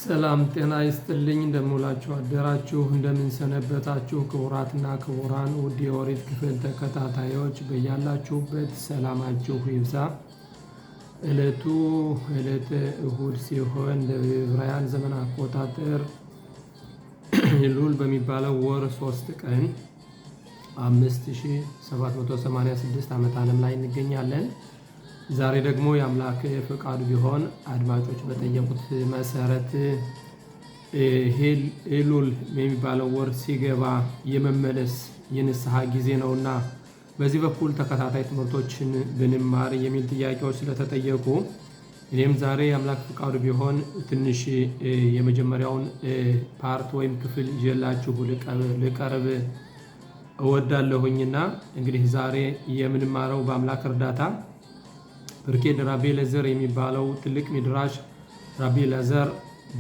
ሰላም ጤና ይስጥልኝ እንደምውላችሁ አደራችሁ እንደምንሰነበታችሁ ክቡራትና ክቡራን ውድ የኦሪት ክፍል ተከታታዮች በያላችሁበት ሰላማችሁ ይብዛ። ዕለቱ ዕለተ እሁድ ሲሆን ለዕብራውያን ዘመን አቆጣጠር ኤሉል በሚባለው ወር 3 ቀን 5786 ዓመተ ዓለም ላይ እንገኛለን። ዛሬ ደግሞ የአምላክ ፈቃዱ ቢሆን አድማጮች በጠየቁት መሰረት ኤሉል የሚባለው ወር ሲገባ የመመለስ የንስሐ ጊዜ ነውና በዚህ በኩል ተከታታይ ትምህርቶችን ብንማር የሚል ጥያቄዎች ስለተጠየቁ እኔም ዛሬ የአምላክ ፈቃዱ ቢሆን ትንሽ የመጀመሪያውን ፓርት ወይም ክፍል ይዤላችሁ ልቀርብ እወዳለሁኝና እንግዲህ ዛሬ የምንማረው በአምላክ እርዳታ ብርኬድ ራቢ ኤሌዘር የሚባለው ትልቅ ሚድራሽ ራቢ ኤሌዘር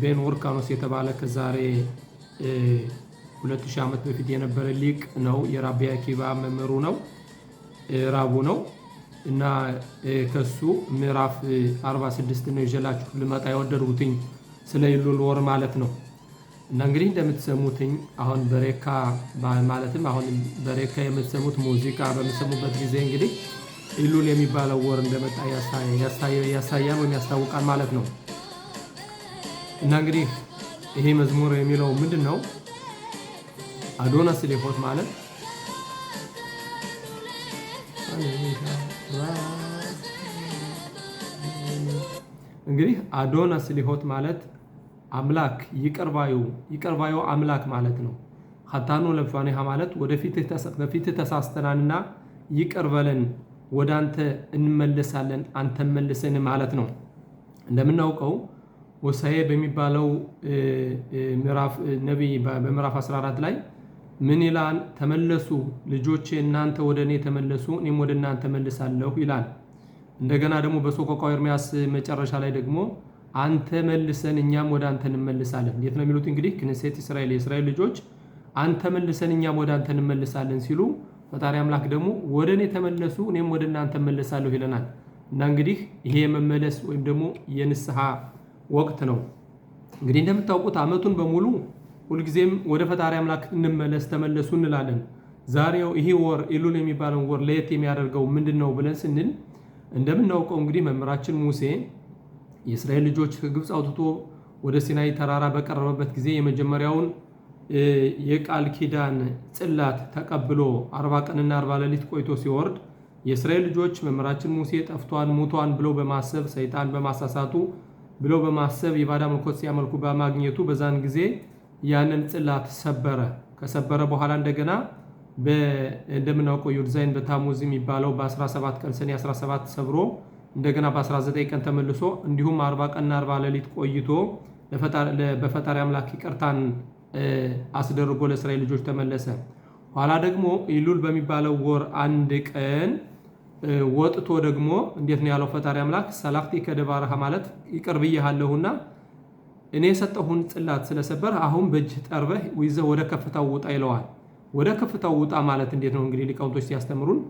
ቤን ወርካኖስ የተባለ ከዛሬ 2000 ዓመት በፊት የነበረ ሊቅ ነው። የራቢ አኪባ መምህሩ ነው፣ ራቡ ነው እና ከሱ ምዕራፍ 46 ነው ይዤላችሁ ልመጣ የወደድኩትኝ ስለ ኤሉል ወር ማለት ነው። እና እንግዲህ እንደምትሰሙትኝ አሁን በሬካ ማለትም አሁን በሬካ የምትሰሙት ሙዚቃ በምትሰሙበት ጊዜ እንግዲህ ኤሉል የሚባለው ወር እንደመጣ ያሳያል ወይም ያስታውቃል ማለት ነው። እና እንግዲህ ይሄ መዝሙር የሚለው ምንድን ነው? አዶና ስሊሆት ማለት እንግዲህ አዶና ስሊሆት ማለት አምላክ ይቅርባዩ አምላክ ማለት ነው። ኸታኑ ለፋኔሃ ማለት በፊት ተሳስተናልና ይቅር በለን ወደ አንተ እንመለሳለን አንተ መልሰን ማለት ነው። እንደምናውቀው ሆሴዕ በሚባለው ምዕራፍ ነብይ በምዕራፍ 14 ላይ ምን ይላል? ተመለሱ ልጆቼ እናንተ ወደ እኔ ተመለሱ እኔም ወደ እናንተ መልሳለሁ ይላል። እንደገና ደግሞ በሰቆቃወ ኤርምያስ መጨረሻ ላይ ደግሞ አንተ መልሰን እኛም ወደ አንተ እንመልሳለን። እንዴት ነው የሚሉት? እንግዲህ ክነሴት እስራኤል የእስራኤል ልጆች አንተ መልሰን እኛም ወደ አንተ እንመልሳለን ሲሉ ፈጣሪ አምላክ ደግሞ ወደ እኔ ተመለሱ እኔም ወደ እናንተ እመለሳለሁ ይለናል። እና እንግዲህ ይሄ የመመለስ ወይም ደግሞ የንስሐ ወቅት ነው። እንግዲህ እንደምታውቁት ዓመቱን በሙሉ ሁልጊዜም ወደ ፈጣሪ አምላክ እንመለስ ተመለሱ እንላለን። ዛሬው ይሄ ወር ኤሉል የሚባለው ወር ለየት የሚያደርገው ምንድነው ብለን ስንል እንደምናውቀው እንግዲህ መምህራችን ሙሴ የእስራኤል ልጆች ከግብፅ አውጥቶ ወደ ሲናይ ተራራ በቀረበበት ጊዜ የመጀመሪያውን የቃል ኪዳን ጽላት ተቀብሎ 40 ቀንና 40 ሌሊት ቆይቶ ሲወርድ የእስራኤል ልጆች መምህራችን ሙሴ ጠፍቷን ሙቷን ብለው በማሰብ ሰይጣን በማሳሳቱ ብለው በማሰብ የባዳ መልኮት ሲያመልኩ በማግኘቱ በዛን ጊዜ ያንን ጽላት ሰበረ። ከሰበረ በኋላ እንደገና እንደምናውቀው ዮድዛይን በታሙዝ የሚባለው በ17 ቀን ሰኔ 17 ሰብሮ እንደገና በ19 ቀን ተመልሶ እንዲሁም 40 ቀንና 40 ሌሊት ቆይቶ በፈጣሪ አምላክ ይቅርታን አስደርጎ ለእስራኤል ልጆች ተመለሰ። ኋላ ደግሞ ኤሉል በሚባለው ወር አንድ ቀን ወጥቶ ደግሞ እንዴት ነው ያለው ፈጣሪ አምላክ? ሰላክቲ ከደባረሃ ማለት ይቅር ብዬሃለሁና እኔ የሰጠሁን ጽላት ስለሰበር አሁን በእጅ ጠርበህ ይዘህ ወደ ከፍታው ውጣ ይለዋል። ወደ ከፍታው ውጣ ማለት እንዴት ነው? እንግዲህ ሊቃውንቶች ሲያስተምሩን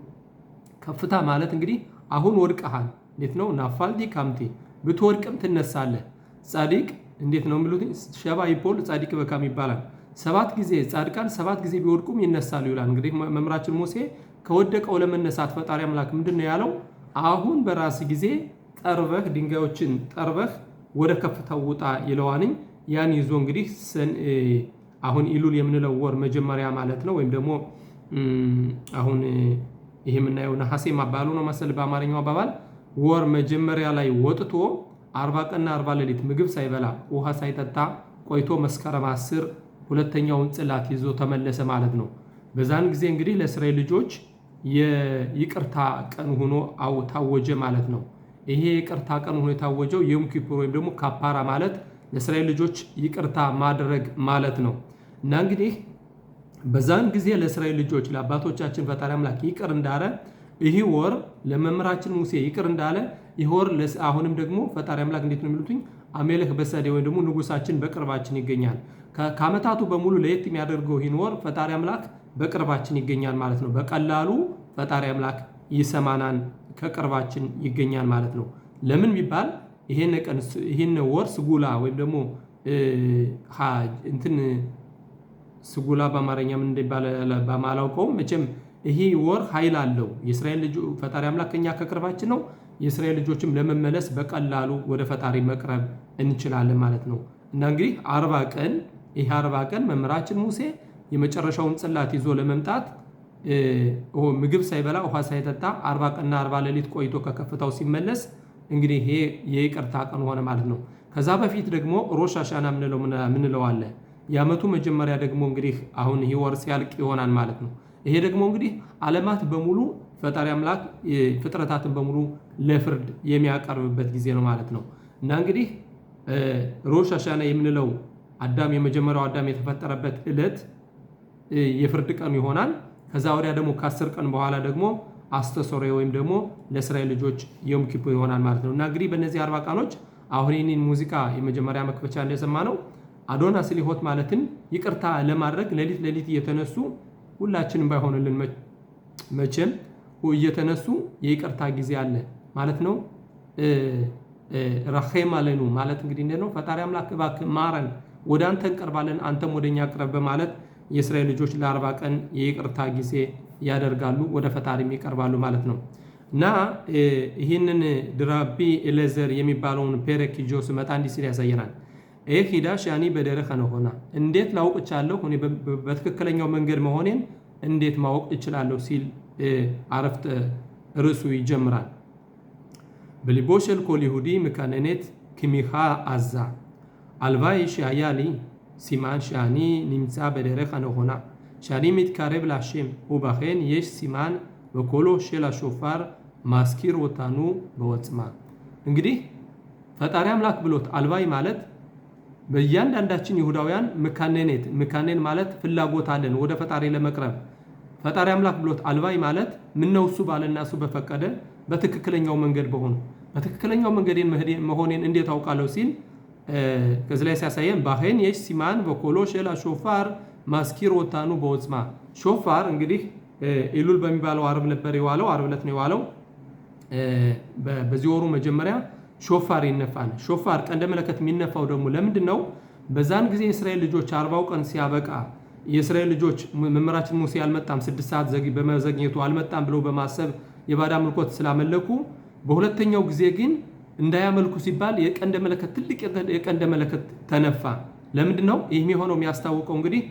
ከፍታ ማለት እንግዲህ አሁን ወድቀሃል። እንዴት ነው? ናፋልቲ ካምቲ ብትወድቅም ትነሳለህ። ጻድቅ እንዴት ነው የሚሉት? ሸባ ይፖል ጻድቅ በካም ይባላል። 7 ጊዜ ጻድቃን 7 ጊዜ ቢወድቁም ይነሳሉ ይላል። እንግዲህ መምህራችን ሙሴ ከወደቀው ለመነሳት ፈጣሪ አምላክ ምንድነው ያለው? አሁን በራስ ጊዜ ጠርበህ ድንጋዮችን ጠርበህ ወደ ከፍታው ውጣ ይለዋንኝ። ያን ይዞ እንግዲህ አሁን ኤሉል የምንለው ወር መጀመሪያ ማለት ነው። ወይም ደግሞ አሁን ይሄ የምናየው ነሐሴ ማባሉ ነው መሰል በአማርኛው አባባል ወር መጀመሪያ ላይ ወጥቶ 40 ቀንና 40 ሌሊት ምግብ ሳይበላ ውሃ ሳይጠጣ ቆይቶ መስከረም 10 ሁለተኛውን ጽላት ይዞ ተመለሰ ማለት ነው። በዛን ጊዜ እንግዲህ ለእስራኤል ልጆች የይቅርታ ቀን ሆኖ ታወጀ ማለት ነው። ይሄ የይቅርታ ቀን ሆኖ የታወጀው የዮም ኪፑር ወይም ደግሞ ካፓራ ማለት ለእስራኤል ልጆች ይቅርታ ማድረግ ማለት ነው። እና እንግዲህ በዛን ጊዜ ለእስራኤል ልጆች ለአባቶቻችን ፈጣሪ አምላክ ይቅር እንዳለ ይህ ወር ለመምህራችን ሙሴ ይቅር እንዳለ ይህ ወር አሁንም ደግሞ ፈጣሪ አምላክ እንዴት ነው የሚሉትኝ? አሜልህ በሰዴ ወይም ደግሞ ንጉሳችን በቅርባችን ይገኛል። ከዓመታቱ በሙሉ ለየት የሚያደርገው ይህን ወር ፈጣሪ አምላክ በቅርባችን ይገኛል ማለት ነው። በቀላሉ ፈጣሪ አምላክ ይሰማናን ከቅርባችን ይገኛል ማለት ነው። ለምን ቢባል ይሄን ወር ስጉላ ወይም ደግሞ እንትን ስጉላ በአማርኛ ምን እንደባለ በማላውቀው መቼም ይሄ ወር ኃይል አለው። የእስራኤል ልጅ ፈጣሪ አምላክ ከኛ ከቅርባችን ነው። የእስራኤል ልጆችም ለመመለስ በቀላሉ ወደ ፈጣሪ መቅረብ እንችላለን ማለት ነው። እና እንግዲህ 40 ቀን ይሄ 40 ቀን መምህራችን ሙሴ የመጨረሻውን ጽላት ይዞ ለመምጣት ምግብ ሳይበላ ውሃ ሳይጠጣ 40 ቀንና 40 ሌሊት ቆይቶ ከከፍታው ሲመለስ እንግዲህ ይሄ የይቅርታ ቀን ሆነ ማለት ነው። ከዛ በፊት ደግሞ ሮሽ ሃሻና ምንለው አለ። የዓመቱ መጀመሪያ ደግሞ እንግዲህ አሁን ይሄ ወር ሲያልቅ ይሆናል ማለት ነው። ይሄ ደግሞ እንግዲህ ዓለማት በሙሉ ፈጣሪ አምላክ ፍጥረታትን በሙሉ ለፍርድ የሚያቀርብበት ጊዜ ነው ማለት ነው። እና እንግዲህ ሮሽ ሃሻና የምንለው አዳም የመጀመሪያው አዳም የተፈጠረበት ዕለት የፍርድ ቀን ይሆናል። ከዛ ወዲያ ደግሞ ከ10 ቀን በኋላ ደግሞ አስተሶሬ ወይም ደግሞ ለእስራኤል ልጆች ዮም ኪፑር ይሆናል ማለት ነው። እና እንግዲህ በእነዚህ 40 ቀኖች አሁን ይህንን ሙዚቃ የመጀመሪያ መክፈቻ እንደሰማ ነው አዶና ስሊሆት ማለትን ይቅርታ ለማድረግ ሌሊት እየተነሱ ሁላችንም ባይሆንልን መቼም እየተነሱ የይቅርታ ጊዜ አለ ማለት ነው። ረኸም አለኑ ማለት እንግዲህ እንደው ፈጣሪ አምላክ እባክህ ማረን፣ ወደ አንተ እንቀርባለን፣ አንተም ወደኛ ቅረብ በማለት የእስራኤል ልጆች ለ40 ቀን የይቅርታ ጊዜ ያደርጋሉ፣ ወደ ፈጣሪም ይቀርባሉ ማለት ነው። እና ይህንን ድራቢ ኤሌዘር የሚባለውን ፔሬክ ይዞ ስመጣ እንዲህ ሲል ያሳየናል። ሂዳ ሻኒ በደረኸ ነሆና እንዴት ላውቅ እቻለሁ እኔ በትክክለኛው መንገድ መሆኔን እንዴት ማወቅ እችላለሁ ሲል አረፍተ ርዕሱ ይጀምራል። በሊቦ של כל יהודי מקננת כמיכה עזה. הלוואי שהיה לי סימן שאני נמצא בדרך הנכונה, שאני מתקרב להשם, ובכן יש סימן בקולו של השופר מזכיר אותנו בעוצמה. እንግዲህ ፈጣሪ አምላክ ብሎት አልባይ ማለት በእያንዳንዳችን ይሁዳውያን መካነን ማለት ፍላጎት አለን ወደ ፈጣሪ ለመቅረብ። ፈጣሪ አምላክ ብሎት አልባይ ማለት ምነው እሱ ባለና እሱ በፈቀደ በትክክለኛው መንገድ በትክክለኛው መንገድ መሆኔን እንዴት አውቃለሁ ሲል ከዚህ ላይ ሲያሳየን ባሄን የሽ ሲማን በኮሎ ሸላ ሾፋር ማስኪር ወታኑ በወጽማ። ሾፋር እንግዲህ ኢሉል በሚባለው ዓርብ ነበር የዋለው፣ ዓርብ ዕለት ነው የዋለው። በዚህ ወሩ መጀመሪያ ሾፋር ይነፋል። ሾፋር ቀንደ መለከት የሚነፋው ደግሞ ለምንድን ነው? በዛን ጊዜ የእስራኤል ልጆች 40 ቀን ሲያበቃ የእስራኤል ልጆች መምህራችን ሙሴ አልመጣም 6 ሰዓት በመዘግየቱ አልመጣም ብለው በማሰብ የባዳ ምልኮት ስላመለኩ፣ በሁለተኛው ጊዜ ግን እንዳያመልኩ ሲባል የቀንደ መለከት ትልቅ የቀንደ መለከት ተነፋ። ለምንድን ነው ይህ የሚሆነው? የሚያስታውቀው እንግዲህ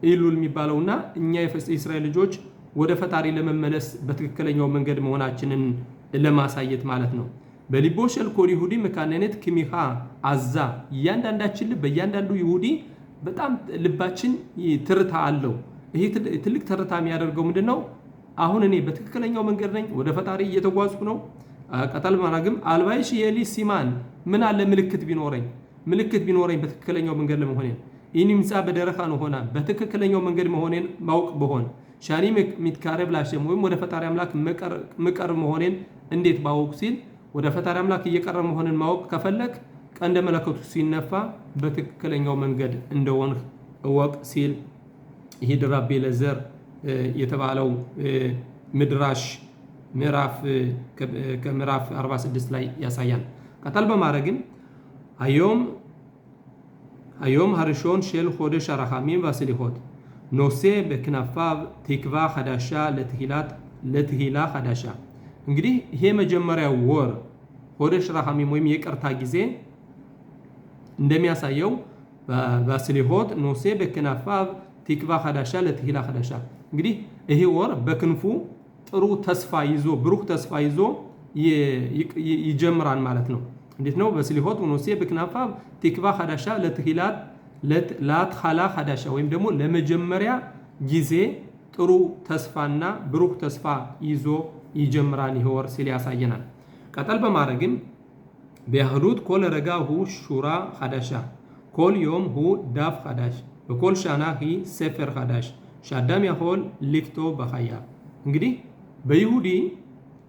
ኢሉል የሚባለውና እኛ የእስራኤል ልጆች ወደ ፈጣሪ ለመመለስ በትክክለኛው መንገድ መሆናችንን ለማሳየት ማለት ነው። በሊቦ של כל יהודי מקננת כמיכה עזה. እያንዳንዳችን ልብ በእያንዳንዱ ይሁዲ በጣም ልባችን ትርታ አለው። ይሄ ትልቅ ትርታ የሚያደርገው ምንድነው? አሁን እኔ በትክክለኛው መንገድ ነኝ፣ ወደ ፈጣሪ እየተጓዝኩ ነው። ቀጠል ማራግም አልባይሽ የሊ ሲማን ምን አለ ምልክት ቢኖረኝ በትክክለኛው መንገድ ለመሆኔ ኢኒምጻ በደረኻ ነው ሆና በትክክለኛው መንገድ መሆኔን ማውቅ በሆን ሻኒ ሚትካረብ ላሸም ወይም ወደ ፈጣሪ አምላክ መቀርብ መሆኔን እንዴት ባውቅ ሲል ወደ ፈጣሪ አምላክ እየቀረበ መሆንን ማወቅ ከፈለክ ቀንደ መለከቱ ሲነፋ በትክክለኛው መንገድ እንደሆንህ እወቅ ሲል ይሄ ድራቢ ኤሌዘር የተባለው ምድራሽ ከምዕራፍ 46 ላይ ያሳያል። ቀጠል በማድረግም היום הראשון של חודש הרחמים והסליחות נושא בכנפיו תקווה חדשה לתהילה חדשה. እንግዲህ ይሄ መጀመሪያው ወር ሆደሽ ረሐሚም ወይም የይቅርታ ጊዜ እንደሚያሳየው በስሊሆት ኖሴ በክናፋብ ቲክቫ ሐዳሻ ለትሂላ ሐዳሻ። እንግዲህ ይሄ ወር በክንፉ ጥሩ ተስፋ ይዞ ብሩህ ተስፋ ይዞ ይጀምራል ማለት ነው። እንዴት ነው? በስሊሆት ኖሴ በክናፋብ ቲክቫ ሐዳሻ ለትሂላ ለትሃላ ሐዳሻ ወይም ደግሞ ለመጀመሪያ ጊዜ ጥሩ ተስፋና ብሩህ ተስፋ ይዞ ይጀምራል ይሄ ወር ሲል ያሳየናል። ቀጠል በማድረግም በያህዱት ኮል ረጋ ሁ ሹራ ሐዳሻ ኮል ዮም ሁ ዳፍ ሐዳሽ በኮል ሻና ሂ ሰፈር ሐዳሽ ሻዳም ያሆል ሊክቶ በሐያ። እንግዲህ በይሁዲ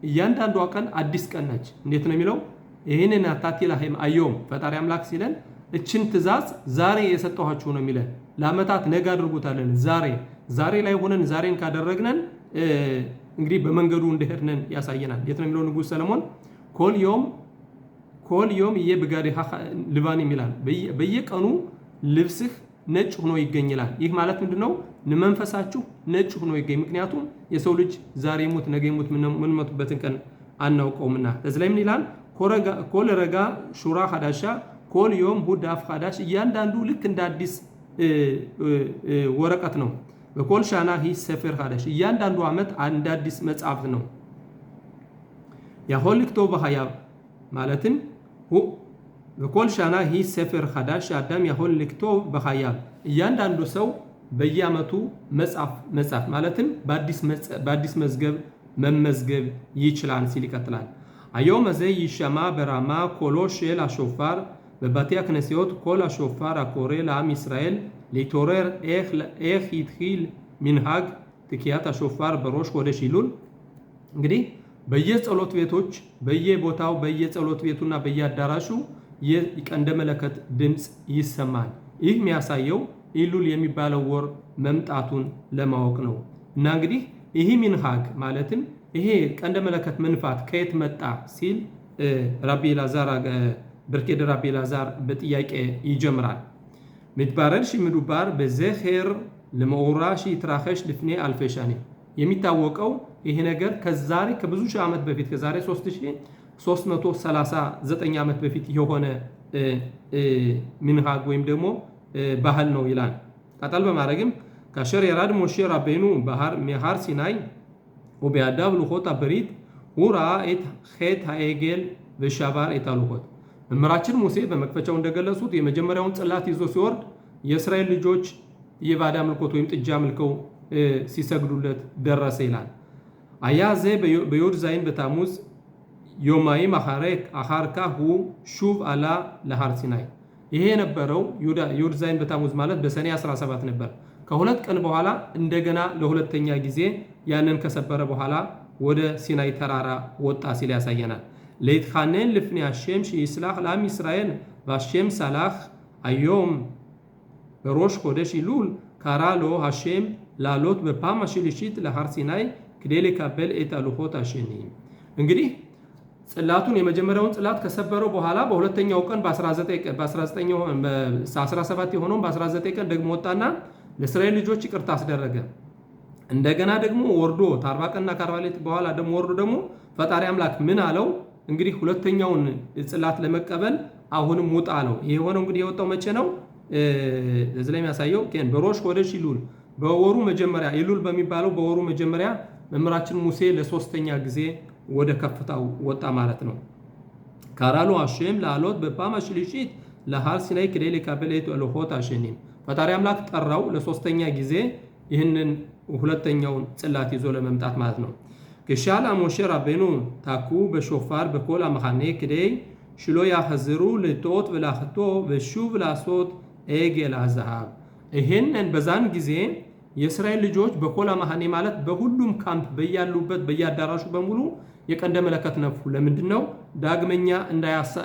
እያንዳንዷ ቀን አዲስ ቀን ነች። እንዴት ነው የሚለው? ይሄንን አታቲላህም አዮም ፈጣሪ አምላክ ሲለን እችን ትእዛዝ ዛሬ የሰጠኋችሁ ነው የሚለን። ለአመታት ነገ አድርጉታለን። ዛሬ ላይ ሆነን ዛሬን ካደረግነን እንግዲህ በመንገዱ እንደሄድነን ያሳየናል። የት ነው የሚለው ንጉስ ሰለሞን? ኮል ዮም የብጋዴ ልባን ይላል። በየቀኑ ልብስህ ነጭ ሆኖ ይገኛል። ይህ ማለት ምንድነው? መንፈሳችሁ ነጭ ሆኖ ይገኝ። ምክንያቱም የሰው ልጅ ዛሬ ሞት ነገ ሞት ምን መቱበትን ቀን አናውቀውምና። ስለዚህ ላይ ምን ይላል? ኮል ረጋ ሹራ ሐዳሻ ኮል ዮም ሁዳፍ ሐዳሽ እያንዳንዱ ልክ እንደ አዲስ ወረቀት ነው። በኮል ሻና ሂ ሰፈር ሐዳሽ እያንዳንዱ ዓመት እንደ አዲስ መጽሐፍ ነው። ያሆል ክቶብ በሐያብ ማለትም በኮል ሻና ሂ ሰፈር ሐዳሽ አዳም ያሆል ክቶብ በሐያብ እያንዳንዱ ሰው በየዓመቱ መጽሐፍ ማለትም በአዲስ መዝገብ መመዝገብ ይችላል ሲል ይቀጥላል። היום הזה יישמע ברמה קולו של השופר בבתי הכנסיות כל השופר הקורא לעם ישראל להתעורר איך התחיל מנהג תקיעת השופר בראש חודש אלול እንግዲህ በየጸሎት ቤቶች በየቦታው በየጸሎት ቤቱና በየአዳራሹ የቀንደ መለከት ድምጽ ይሰማል። ይህ የሚያሳየው ኢሉል የሚባለው ወር መምጣቱን ለማወቅ ነው። እና እንግዲህ ይህ ሚንሃግ ማለትም ይሄ ቀንደ መለከት መንፋት ከየት መጣ ሲል ራቢ ላዛር ብርኬድ ራቢ ላዛር በጥያቄ ይጀምራል። ምትባረር ሽምዱባር በዘኸር ለመውራ ሽትራኸሽ ልፍኔ አልፈሻኔ የሚታወቀው ይሄ ነገር ከዛሬ ከብዙ ሺህ ዓመት በፊት ከዛሬ 3339 ዓመት በፊት የሆነ ሚንሃግ ወይም ደግሞ ባህል ነው ይላል። ቀጠል በማድረግም ካሸር የራድ ሞሼ ራቤኑ ባህር ሚሃር ሲናይ ወቢያዳብ ልኾት አበሪት ሁራ ኤት ኼት ሃኤጌል በሻባር ኤታልኾት መምህራችን ሙሴ በመክፈቻው እንደገለጹት የመጀመሪያውን ጽላት ይዞ ሲወርድ የእስራኤል ልጆች የባዳ ምልኮት ወይም ጥጃ ምልከው ሲሰግዱለት ደረሰ ይላል። አያዘ በዮድ ዛይን በታሙዝ ዮማይም አኻርካ ሁ ሹቭ አላ ለሃር ሲናይ ይሄ የነበረው ዮድ ዛይን በታሙዝ ማለት በሰኔ 17 ነበር። ከሁለት ቀን በኋላ እንደገና ለሁለተኛ ጊዜ ያንን ከሰበረ በኋላ ወደ ሲናይ ተራራ ወጣ ሲል ያሳየናል። ለይትኻነን ልፍኒ አሸም ሽይስላህ ላም እስራኤል ባሸም ሰላህ አዮም በሮሽ ኮደሽ ኢሉል ካራሎ አሸም ላሎት በፓም አሽልሽት ለሃር ሲናይ ክዴል ካበል ኤታሉኾት አሸኒ እንግዲህ ጽላቱን የመጀመሪያውን ጽላት ከሰበረው በኋላ በሁለተኛው ቀን በ17 የሆነው በ19 ቀን ደግሞ ወጣና ለእስራኤል ልጆች ይቅርታ አስደረገ። እንደገና ደግሞ ወርዶ 40 ቀንና 40 ሌሊት በኋላ ደግሞ ወርዶ ደግሞ ፈጣሪ አምላክ ምን አለው? እንግዲህ ሁለተኛውን ጽላት ለመቀበል አሁንም ውጣ አለው። ይሄ ሆነው እንግዲህ የወጣው መቼ ነው? እዚህ ላይ የሚያሳየው በሮሽ ኮደሽ ኢሉል በወሩ መጀመሪያ ኢሉል በሚባለው በወሩ መጀመሪያ መምህራችን ሙሴ ለሶስተኛ ጊዜ ወደ ከፍታው ወጣ ማለት ነው። ካራሎ አሸም ላሎት በፓም አሽሊሺት ለሃር ሲናይ ክዴል ካበል ኤታሉኾት አሸኒ ፈጣሪ አምላክ ጠራው ለሶስተኛ ጊዜ ይህንን ሁለተኛውን ጽላት ይዞ ለመምጣት ማለት ነው። ከሻላ ሞሼ ራቤኑ ታኩ በሾፋር በኮል አመኻኔ ክዴይ ሽሎ ያኸዝሩ ለቶት ወላኽቶ በሹቭ ላሶት ኤጌል አዝሃብ ይህንን በዛን ጊዜ የእስራኤል ልጆች በኮል አመኻኔ ማለት በሁሉም ካምፕ በያሉበት በያዳራሹ በሙሉ የቀንደ መለከት ነፉ። ለምንድን ነው? ዳግመኛ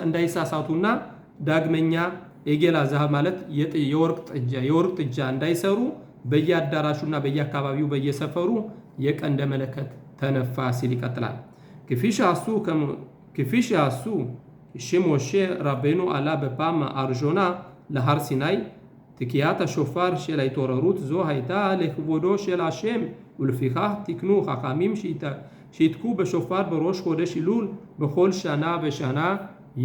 እንዳይሳሳቱና ዳግመኛ ኤጌል አዝሃብ ማለት የወርቅ ጥጃ እንዳይሰሩ በየአዳራሹና በየአካባቢው በየሰፈሩ የቀንደ መለከት ተነፋ ሲል ይቀጥላል። ክፊሽ ያሱ ሽሞሼ ራቤኑ አላ በፓም አርዦና ለሃር ሲናይ ትኪያት ሾፋር ሸላይ ተወረሩት ዞ ሃይታ ለክቦዶ ሸል አሸም ወልፊኻህ ቲክኑ ኻኻሚም ሺትኩ በሾፋር በሮሽ ኮደሽ ኢሉል በኮል ሻና በሻና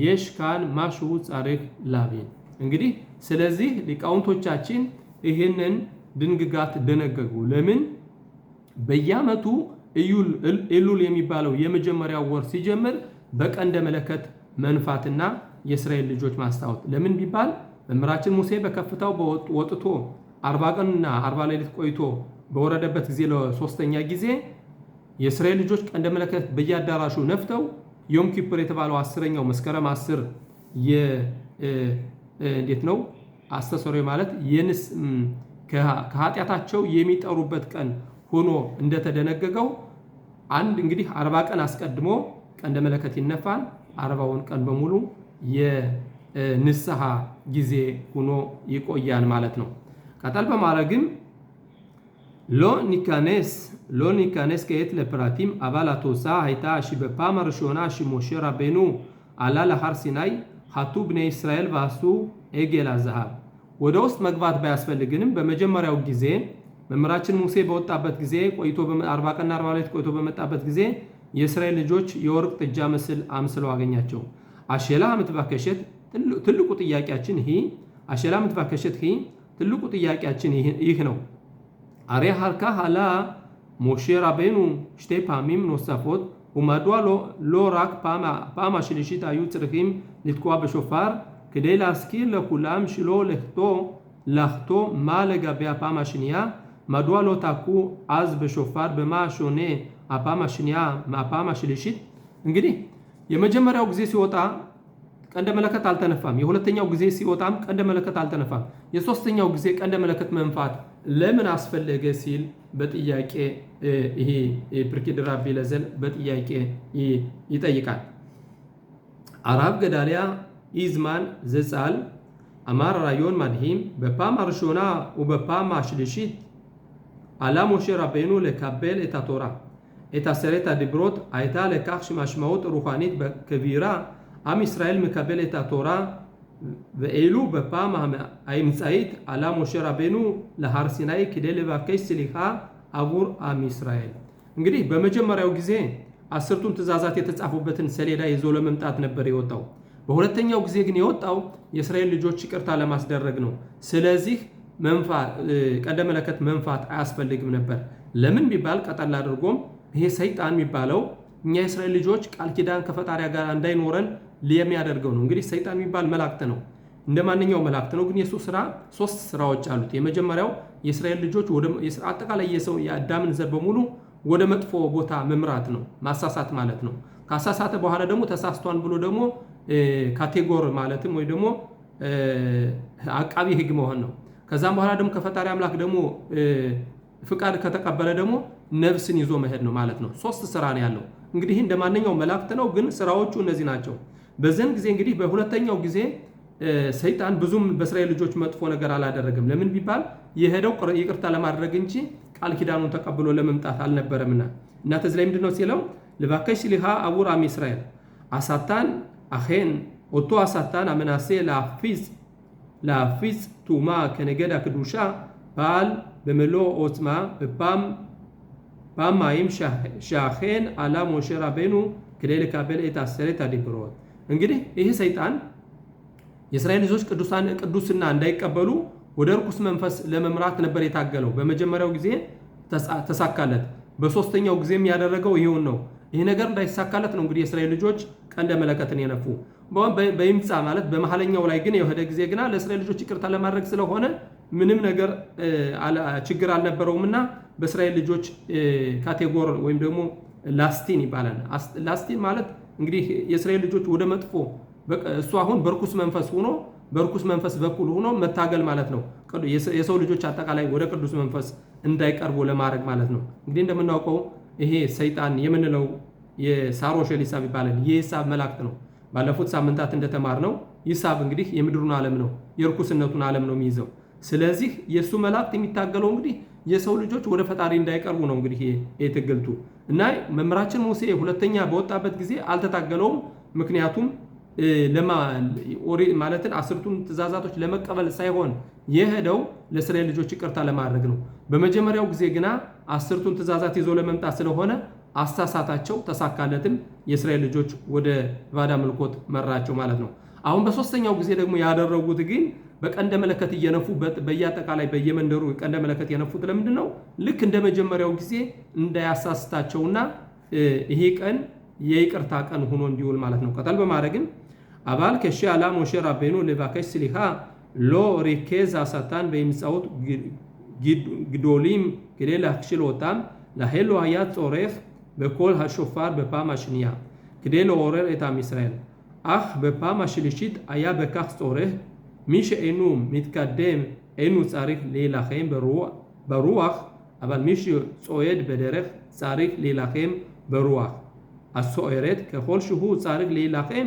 የሽካን ማሹ ጻሪክ ላቤን እንግዲህ ስለዚህ ሊቃውንቶቻችን ይህንን ድንግጋት ደነገጉ። ለምን? በየዓመቱ ኢሉል የሚባለው የመጀመሪያው ወር ሲጀምር በቀንደ መለከት መንፋትና የእስራኤል ልጆች ማስታወት ለምን ቢባል መምህራችን ሙሴ በከፍታው ወጥቶ 40 ቀንና 40 ሌሊት ቆይቶ በወረደበት ጊዜ ለሶስተኛ ጊዜ የእስራኤል ልጆች ቀንደ መለከት በየአዳራሹ ነፍተው ዮም ኪፕር የተባለው 10ኛው መስከረም 10 እንዴት ነው አስተሰሪ ማለት የንስ ከኃጢአታቸው የሚጠሩበት ቀን ሆኖ እንደተደነገገው አንድ እንግዲህ 40 ቀን አስቀድሞ ቀንደ መለከት ይነፋል። 40ውን ቀን በሙሉ የንስሐ ጊዜ ሆኖ ይቆያል ማለት ነው። ቀጠል በማድረግም ሎ ኒካኔስ ከየት ለፕራቲም አባላቶሳ አይታ በፓም ርሾና ሞሼ ራቤኑ አላ ለሃር ሲናይ ሀቱ ብኔ እስራኤል ባሱ ኤጌል አዝሃብ ወደ ውስጥ መግባት ባያስፈልግንም በመጀመሪያው ጊዜ መምህራችን ሙሴ በወጣበት ጊዜ ቆይቶ 40 ቀንና 40 ሌሊት ቆይቶ በመጣበት ጊዜ የእስራኤል ልጆች የወርቅ ጥጃ ምስል አምስለው አገኛቸው። አሸላ ምትባከሸት ትልቁ ጥያቄያችን አሸላ ምትባከሸት ትልቁ ጥያቄያችን ይህ ነው። አሬ ሀርካ ሀላ ሞሼ ራቤኑ ሽቴ ፓሚም ኖሳፎት ומדוע לא רק פעם השלישית היו צריכים לתקוע בשופר כדי להזכיר לכולם שלא לחטוא מה לגבי הפעם השנייה? מדוע לא תקעו אז בשופר במה שונה הפעם השנייה מהפעם השלישית? እንግዲህ የመጀመሪያው ጊዜ ሲወጣ ቀንደ መለከት አልተነፋም። የሁለተኛው ጊዜ ሲወጣም ቀንደ መለከት አልተነፋም። የሶስተኛው ጊዜ ቀንደ መለከት መንፋት ለምን አስፈለገ ሲል በጥያቄ ይሄ ፕርኪድ ራቢ ለዘል በጥያቄ ይጠይቃል። አራብ ገዳሊያ ኢዝማን ዘጻል አማር ራዮን ማድሂም በፓም አርሾና ወበፓም አሽሊሺት አላ ሞሼ ራቤኑ ለካቤል את התורה את עשרת הדיברות הייתה לכך שמשמעות רוחנית כבירה עם ישראל מקבל את התורה ואילו בפעם האמצעית עלה משה רבנו להר סיני כדי לבקש סליחה עבור עם ישראל። እንግዲህ በመጀመሪያው ጊዜ 10ቱን ትእዛዛት የተጻፉበትን ሰሌዳ ይዞ ለመምጣት ነበር የወጣው። በሁለተኛው ጊዜ ግን የወጣው የእስራኤል ልጆች ይቅርታ ለማስደረግ ነው። ስለዚህ ቀንደ መለከት መንፋት አያስፈልግም ነበር። ለምን ቢባል ቀጠል አድርጎም ይሄ ሰይጣን የሚባለው እኛ የእስራኤል ልጆች ቃል ኪዳን ከፈጣሪ ጋር እንዳይኖረን የሚያደርገው ነው። እንግዲህ ሰይጣን የሚባል መላእክት ነው፣ እንደማንኛው መላእክት ነው። ግን የሱ ስራ 3 ስራዎች አሉት። የመጀመሪያው የእስራኤል ልጆች አጠቃላይ የሰው የአዳምን ዘር በሙሉ ወደ መጥፎ ቦታ መምራት ነው፣ ማሳሳት ማለት ነው። ካሳሳተ በኋላ ደግሞ ተሳስቷን ብሎ ደግሞ ካቴጎሪ ማለትም ወይ ደግሞ አቃቢ ህግ መሆን ነው። ከዛም በኋላ ደግሞ ከፈጣሪ አምላክ ደግሞ ፍቃድ ከተቀበለ ደግሞ ነፍስን ይዞ መሄድ ነው ማለት ነው። 3 ስራ ነው ያለው። እንግዲህ እንደማንኛው መላእክት ነው፣ ግን ስራዎቹ እነዚህ ናቸው። በዚህን ጊዜ እንግዲህ በሁለተኛው ጊዜ ሰይጣን ብዙም በእስራኤል ልጆች መጥፎ ነገር አላደረገም። ለምን ቢባል የሄደው ይቅርታ ለማድረግ እንጂ ቃል ኪዳኑን ተቀብሎ ለመምጣት አልነበረምና እና ተዚህ ላይ ምንድነው ሲለው ለባከሽ ስሊሃ አቡር አም እስራኤል አሳታን አኸን ኦቶ አሳታን አመናሴ להפיץ תומה כנגד הקדושה פעל במלוא עוצמה פעמיים שאכן עלה משה רבנו כדי לקבל את 10 הדיברות። እንግዲህ ይሄ ሰይጣን የእስራኤል ልጆች ቅዱስና እንዳይቀበሉ ወደ ርኩስ መንፈስ ለመምራት ነበር የታገለው። በመጀመሪያው ጊዜ ተሳካለት። በሶስተኛው ጊዜም ያደረገው ይሄውን ነው። ይሄ ነገር እንዳይሳካለት ነው እንግዲህ የእስራኤል ልጆች ቀንደ መለከትን የነፉ። በይምጻ ማለት በመሐለኛው ላይ ግን የሆነ ጊዜ ግና ለእስራኤል ልጆች ይቅርታ ለማድረግ ስለሆነ ምንም ነገር ችግር አልነበረውምና በእስራኤል ልጆች ካቴጎሪ ወይም ደግሞ ላስቲን ይባላል። ላስቲን ማለት እንግዲህ የእስራኤል ልጆች ወደ መጥፎ እሱ አሁን በርኩስ መንፈስ ሆኖ በርኩስ መንፈስ በኩል ሆኖ መታገል ማለት ነው። የሰው ልጆች አጠቃላይ ወደ ቅዱስ መንፈስ እንዳይቀርቡ ለማድረግ ማለት ነው። እንግዲህ እንደምናውቀው ይሄ ሰይጣን የምንለው የሳሮሼል ሂሳብ ይባላል። የሂሳብ መላእክት ነው። ባለፉት ሳምንታት እንደተማርነው ሂሳብ እንግዲህ የምድሩን ዓለም ነው፣ የርኩስነቱን ዓለም ነው የሚይዘው። ስለዚህ የሱ መላእክት የሚታገለው እንግዲህ የሰው ልጆች ወደ ፈጣሪ እንዳይቀርቡ ነው። እንግዲህ የትግልቱ እና መምህራችን ሙሴ ሁለተኛ በወጣበት ጊዜ አልተታገለውም። ምክንያቱም ማለትን 10ቱን ትእዛዛቶች ለመቀበል ሳይሆን የሄደው ለእስራኤል ልጆች ይቅርታ ለማድረግ ነው። በመጀመሪያው ጊዜ ግና 10ቱን ትእዛዛት ይዞ ለመምጣት ስለሆነ አሳሳታቸው፣ ተሳካለትም። የእስራኤል ልጆች ወደ ባዳ ምልኮት መራቸው ማለት ነው። አሁን በሶስተኛው ጊዜ ደግሞ ያደረጉት ግን በቀንደ መለከት እየነፉ በየአጠቃላይ በየመንደሩ ቀንደ መለከት የነፉት ለምንድን ነው? ልክ እንደ መጀመሪያው ጊዜ እንዳያሳስታቸውና ይሄ ቀን የይቅርታ ቀን ሆኖ እንዲውል ማለት ነው። ቀጠል በማድረግም אבל כשעלה משה רבנו לבקש סליחה לא ריכז השטן באמצעות גדולים כדי להכשיל אותם, לכן לא היה צורך בקול השופר בפעם השנייה כדי לעורר את עם ישראל. אך בפעם השלישית היה בכך צורך. מי שאינו מתקדם אינו צריך להילחם ברוח, אבל מי שצועד בדרך צריך להילחם ברוח הסוערת. ככל שהוא צריך להילחם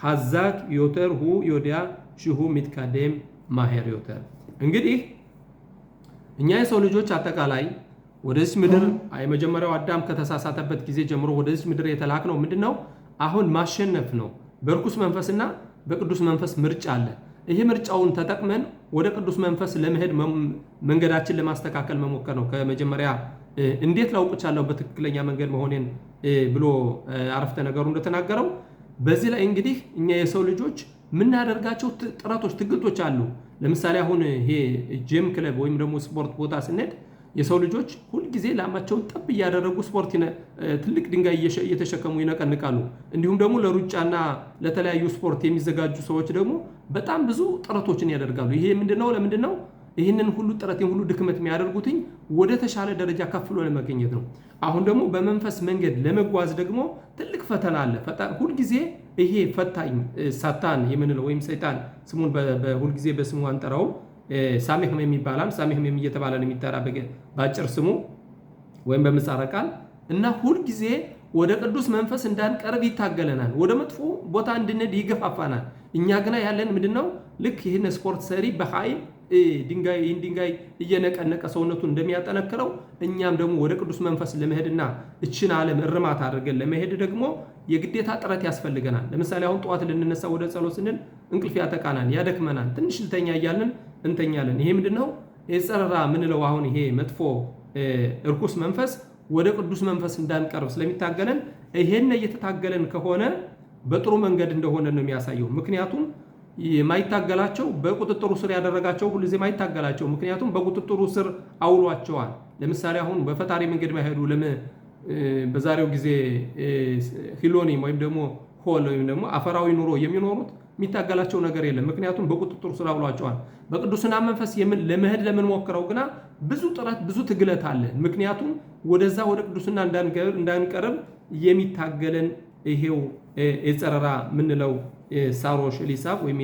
ሐዛክ ዮተር ሁ ዮዲያ ሽሁ ሚትካደም ማሄር ዮተር። እንግዲህ እኛ የሰው ልጆች አጠቃላይ ወደዚህ ምድር የመጀመሪያው አዳም ከተሳሳተበት ጊዜ ጀምሮ ወደዚህ ምድር የተላክነው ምንድነው? አሁን ማሸነፍ ነው። በርኩስ መንፈስና በቅዱስ መንፈስ ምርጫ አለ። ይሄ ምርጫውን ተጠቅመን ወደ ቅዱስ መንፈስ ለመሄድ መንገዳችን ለማስተካከል መሞከር ነው። ከመጀመሪያ እንዴት ላውቅቻለሁ በትክክለኛ መንገድ መሆኔን ብሎ አረፍተ ነገሩ እንደተናገረው በዚህ ላይ እንግዲህ እኛ የሰው ልጆች ምናደርጋቸው ጥረቶች ትግልቶች አሉ። ለምሳሌ አሁን ይሄ ጂም ክለብ ወይም ደግሞ ስፖርት ቦታ ስንሄድ የሰው ልጆች ሁል ጊዜ ላማቸውን ጠብ እያደረጉ ስፖርት ትልቅ ድንጋይ እየተሸከሙ ይነቀንቃሉ። እንዲሁም ደግሞ ለሩጫና ለተለያዩ ስፖርት የሚዘጋጁ ሰዎች ደግሞ በጣም ብዙ ጥረቶችን ያደርጋሉ። ይሄ ምንድነው? ለምንድነው ይህንን ሁሉ ጥረት ሁሉ ድክመት የሚያደርጉትኝ? ወደ ተሻለ ደረጃ ከፍ ብሎ ለመገኘት ነው። አሁን ደግሞ በመንፈስ መንገድ ለመጓዝ ደግሞ ትልቅ ፈተና አለ። ሁል ጊዜ ይሄ ፈታኝ ሳታን የምንለው ወይም ሰይጣን ስሙን በሁል ጊዜ በስሙ አንጠራው ሳሜህም የሚባላል ሳሜህም እየተባለ ነው የሚጠራ በአጭር ስሙ ወይም በምህጻረ ቃል እና ሁል ጊዜ ወደ ቅዱስ መንፈስ እንዳንቀርብ ይታገለናል። ወደ መጥፎ ቦታ እንድንሄድ ይገፋፋናል። እኛ ግና ያለን ምንድነው? ልክ ይህን ስፖርት ሰሪ በኃይል ድንጋይ እየነቀነቀ ሰውነቱን እንደሚያጠነክረው እኛም ደግሞ ወደ ቅዱስ መንፈስ ለመሄድና እችን ዓለም እርማት አድርገን ለመሄድ ደግሞ የግዴታ ጥረት ያስፈልገናል። ለምሳሌ አሁን ጠዋት ልንነሳ ወደ ጸሎት ስንል እንቅልፍ ያጠቃናል፣ ያደክመናል። ትንሽ ልተኛ እያልን እንተኛለን። ይሄ ምንድነው? የጸረራ ምንለው አሁን ይሄ መጥፎ እርኩስ መንፈስ ወደ ቅዱስ መንፈስ እንዳንቀርብ ስለሚታገለን ይሄን እየተታገለን ከሆነ በጥሩ መንገድ እንደሆነ ነው የሚያሳየው። ምክንያቱም የማይታገላቸው በቁጥጥሩ ስር ያደረጋቸው ሁሉ ጊዜ ማይታገላቸው፣ ምክንያቱም በቁጥጥሩ ስር አውሏቸዋል። ለምሳሌ አሁን በፈጣሪ መንገድ ማይሄዱ በዛሬው ጊዜ ሂሎኒም ወይም ደግሞ ሆል ወይም ደግሞ አፈራዊ ኑሮ የሚኖሩት የሚታገላቸው ነገር የለም። ምክንያቱም በቁጥጥሩ ስር አውሏቸዋል። በቅዱስና መንፈስ ለመሄድ ለምንሞክረው ግና ብዙ ጥረት ብዙ ትግለት አለ። ምክንያቱም ወደዛ ወደ ቅዱስና እንዳንቀርብ የሚታገለን ይሄው የጸረራ ምንለው ሳሮሽ ኤሊሳብ ወይም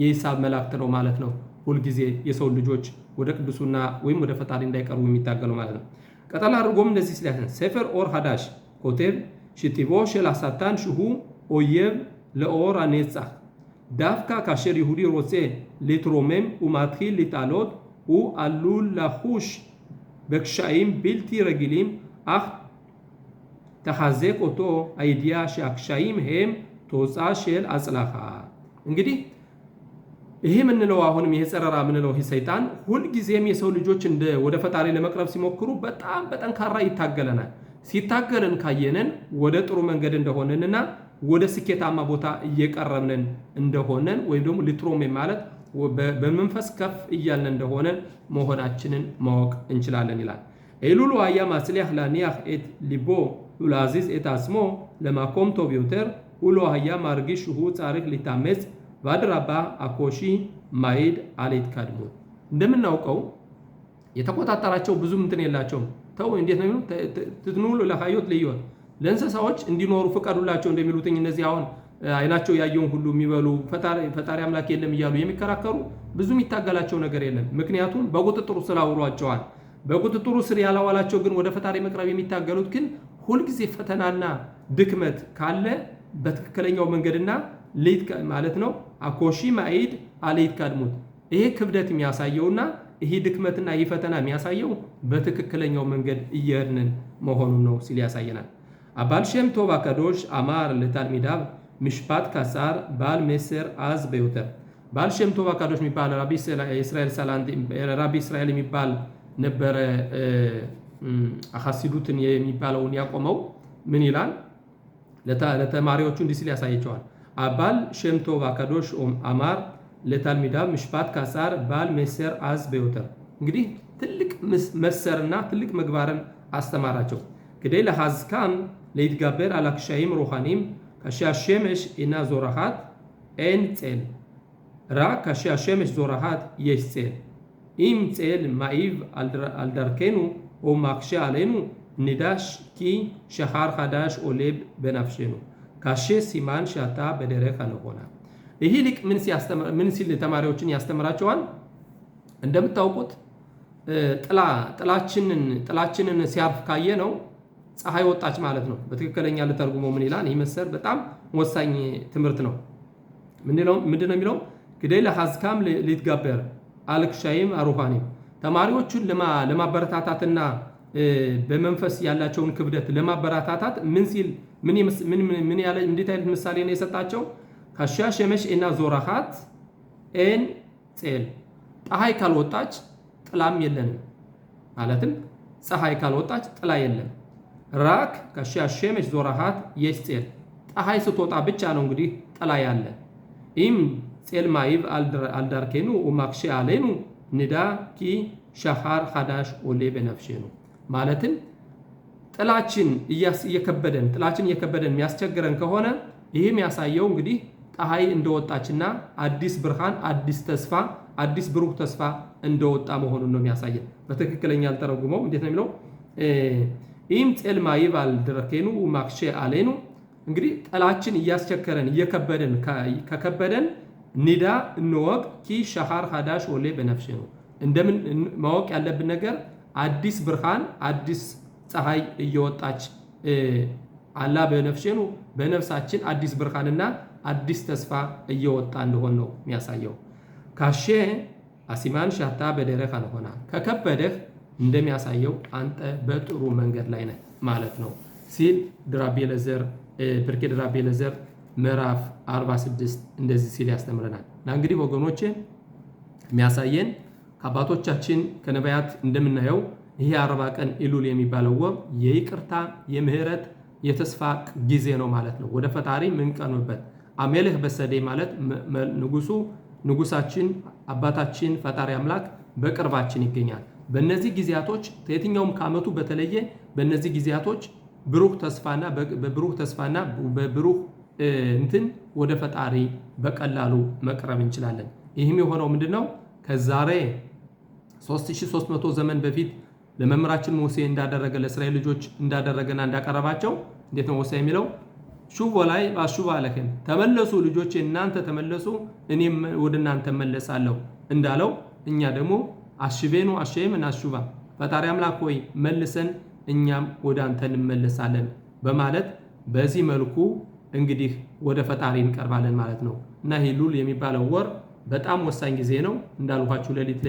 የሂሳብ መላእክት ነው ማለት ነው። ሁልጊዜ የሰው ልጆች ወደ ቅዱሱና ወይም ወደ ፈጣሪ እንዳይቀርቡ የሚታገለው ማለት ነው። ቀጠል አድርጎም እንደዚህ ሲላል ሰፈር ኦር ሀዳሽ ኮቴብ ሽቲቦ ሸል አሳታን ሽሁ ኦየብ ለኦር አኔጻ ዳፍካ ካሸር ይሁዲ ሮሴ ሊትሮሜም ወማትኺል ሊጣሎት ወአሉል ለኹሽ በክሻይም ቢልቲ ረጊሊም አኽ ተሐዘቅ ኦቶ አይዲያ ሻክሻይም ሄም ተወጻ ሸል አጽላኻ። እንግዲህ ይሄ ምንለው አሁንም ይሄ ጸረራ ምንለው ይሄ ሰይጣን ሁል ጊዜም የሰው ልጆች ወደ ፈጣሪ ለመቅረብ ሲሞክሩ በጣም በጠንካራ ይታገለናል። ሲታገለን ካየነን ወደ ጥሩ መንገድ እንደሆነንና ወደ ስኬታማ ቦታ እየቀረብን እንደሆነን ወይም ደግሞ ሊትሮም ማለት በመንፈስ ከፍ እያልን እንደሆነ መሆናችንን ማወቅ እንችላለን ይላል። ኤሉሉ አያ ማስሊህ ላኒያህ ኤት ሊቦ ኡላዚዝ ኤት አስሞ ለማቆም ቶብ ዩተር ኡሎ አያ ማርጊሽ ሁ ጻሪክ ሊታመጽ ባድራባ አኮሺ ማይድ አሌት ካድሞ። እንደምናውቀው የተቆጣጣራቸው ብዙ እንትን የላቸውም። ተው እንዴት ነው ትትኑ ለሐዮት ለይወት ለእንስሳዎች እንዲኖሩ ፍቀዱላቸው እንደሚሉትኝ እነዚህ አሁን አይናቸው ያየውን ሁሉ የሚበሉ ፈጣሪ አምላክ የለም እያሉ የሚከራከሩ ብዙ የሚታገላቸው ነገር የለም። ምክንያቱም በቁጥጥሩ ስር አውሏቸዋል። በቁጥጥሩ ስር ያላዋላቸው ግን ወደ ፈጣሪ መቅረብ የሚታገሉት ግን ሁልጊዜ ፈተናና ድክመት ካለ በትክክለኛው መንገድና ሌት ማለት ነው አኮሺ ማይድ አሌት ካድሙት ይሄ ክብደት የሚያሳየውና ይሄ ድክመትና ይሄ ፈተና የሚያሳየው በትክክለኛው መንገድ እየሄድን መሆኑን ነው ሲል ያሳየናል። አባል ሸም ቶብ አካዶሽ አማር ለታልሚዳብ ምሽፓት ካሳር ባል ሜሰር አዝ በዩተር ባል ሸም ቶብ አካዶሽ የሚባል ራቢ እስራኤል የሚባል ነበረ። አሐሲዱትን የሚባለውን ያቆመው ምን ይላል? ለተማሪዎቹ እንዲህ ሲል ያሳያቸዋል። አባል ሸም ቶብ አካዶሽ አማር ለታልሚዳብ ምሽፓት ካሳር ባል ሜሰር አዝ በዩተር እንግዲህ ትልቅ መሰርና ትልቅ ምግባርን አስተማራቸው። כדי לחזקם להתגבר על הקשיים רוחניים כשהשמש אינה זורחת אין צל, רק כשהשמש זורחת יש צל. אם צל מעיב על דרכנו או מקשה עלינו נדע כי שחר חדש עולה בנפשנו כשסימן שאתה בדרך הנכונה. ይህ ሊቅ ምን ሲል ተማሪዎችን ያስተምራቸዋል? እንደምታውቁት ጥላችንን ሲያርፍ ካየ ነው ፀሐይ ወጣች ማለት ነው። በትክክለኛ ለተርጉመው ምን ይላል? ይህ መሰር በጣም ወሳኝ ትምህርት ነው። ምንድነው የሚለው? ግዴ ለሐዝካም ሊትጋበር አልክሻይም አሩሃኒ ተማሪዎቹን ለማበረታታትና በመንፈስ ያላቸውን ክብደት ለማበረታታት ምን ያለ እንዴት አይነት ምሳሌ ነው የሰጣቸው? ካሻ ሸመሽ እና ዞራሃት ኤን ጼል ፀሐይ ካልወጣች ጥላም የለንም ማለትም ፀሐይ ካልወጣች ጥላ የለም። ራክ ከሻሸመች ዞራሃት የሽ ጼል ፀሐይ ስትወጣ ብቻ ነው እንግዲህ ጥላ ያለ። ኢም ጼል ማይብ አልዳርኬኑ ወማክሼ አሌኑ ንዳ ኪ ሸሃር ሐዳሽ ኦሌ በነፍሼኑ ማለትም ጥላችን እየከበደን የሚያስቸግረን ከሆነ ይህም ያሳየው እንግዲህ ፀሐይ እንደወጣችና አዲስ ብርሃን አዲስ ተስፋ አዲስ ብሩህ ተስፋ እንደወጣ መሆኑን ነው የሚያሳየን። በትክክለኛ አልተረጉመው እንዴት ነው የሚለው? ኢም ጼል ማይብ አልዳርኬኑ ወማክሼ አሌኑ እንግዲህ ጥላችን እያስቸከረን እየከበደን ከከበደን ኒዳ እንወቅ ኪ ሸሃር ሐዳሽ ኦሌ በነፍሼኑ እንደምን ማወቅ ያለብን ነገር አዲስ ብርሃን አዲስ ፀሐይ እየወጣች አላ በነፍሼኑ በነፍሳችን አዲስ ብርሃንና አዲስ ተስፋ እየወጣ እንደሆነ ነው የሚያሳየው። ካሼ አሲማን ሻታ በደረህ አልሆና ከከበደህ እንደሚያሳየው አንተ በጥሩ መንገድ ላይ ነህ ማለት ነው ሲል ድራቤ ለዘር ብርኬ ድራቤ ለዘር ምዕራፍ 46 እንደዚህ ሲል ያስተምረናል። እና እንግዲህ ወገኖቼ የሚያሳየን ከአባቶቻችን ከነቢያት እንደምናየው ይሄ 40 ቀን ኢሉል የሚባለው ወር የይቅርታ የምህረት የተስፋ ጊዜ ነው ማለት ነው። ወደ ፈጣሪ ምንቀርብበት አሜልህ በሰዴ ማለት ንጉሳችን አባታችን ፈጣሪ አምላክ በቅርባችን ይገኛል። በእነዚህ ጊዜያቶች ከየትኛውም ከዓመቱ በተለየ በእነዚህ ጊዜያቶች ብሩህ ተስፋና በብሩህ እንትን ወደ ፈጣሪ በቀላሉ መቅረብ እንችላለን። ይህም የሆነው ምንድነው? ከዛሬ 3300 ዘመን በፊት ለመምህራችን ሙሴ እንዳደረገ ለእስራኤል ልጆች እንዳደረገና እንዳቀረባቸው እንዴት ነው ሙሴ የሚለው? ሹቭ ወላይ ባሹባ አለከም ተመለሱ ልጆቼ እናንተ ተመለሱ እኔም ወደ እናንተ መለሳለሁ እንዳለው እኛ ደግሞ አሽቤኑ አሸይም እናሹባ ፈጣሪ አምላክ ሆይ መልሰን እኛም ወደ አንተ እንመለሳለን በማለት በዚህ መልኩ እንግዲህ ወደ ፈጣሪ እንቀርባለን ማለት ነው። እና ኢሉል የሚባለው ወር በጣም ወሳኝ ጊዜ ነው። እንዳልኳችሁ ሌሊት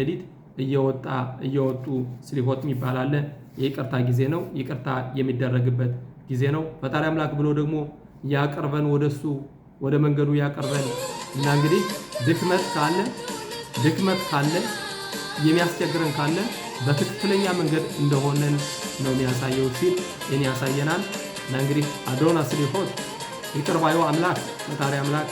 እየወጡ ስሊሆት የሚባል አለ። የይቅርታ ጊዜ ነው። ይቅርታ የሚደረግበት ጊዜ ነው። ፈጣሪ አምላክ ብሎ ደግሞ ያቀርበን ወደሱ ወደ መንገዱ ያቀርበን እና እንግዲህ ድክመት ካለ የሚያስቸግረን ካለ በትክክለኛ መንገድ እንደሆነን ነው የሚያሳየው ሲል እኔ ያሳየናል። እና እንግዲህ አዶና ስሊሆት ይቅር ባዩ አምላክ ፈጣሪ አምላክ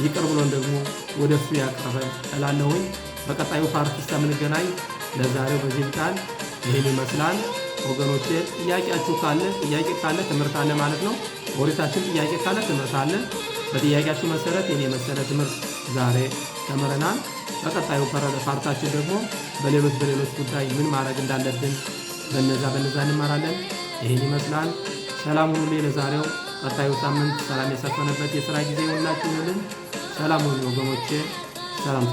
ይቅር ብሎን ደግሞ ወደሱ ያቀርበን እላለሁኝ። በቀጣዩ ፓርት እስከምንገናኝ ለዛሬው በዚህ ቃል ይህን ይመስላል ወገኖቼ። ጥያቄ ካለ ትምህርት አለ ማለት ነው። ኦሪታችን ጥያቄ ካለ ትምህርት አለ። በጥያቄያችሁ መሰረት የኔ መሰለ ትምህርት ዛሬ ተምረናል። በቀጣዩ ፓርታችን ደግሞ በሌሎች ጉዳይ ምን ማድረግ እንዳለብን በነዛ እንማራለን። ይህን ይመስላል። ሰላም ሁኑ። ለዛሬው ቀጣዩ ሳምንት ሰላም የሰፈነበት የሥራ ጊዜ ይሁንላችሁ። ሰላም ሁኑ ወገኖቼ። ሰላም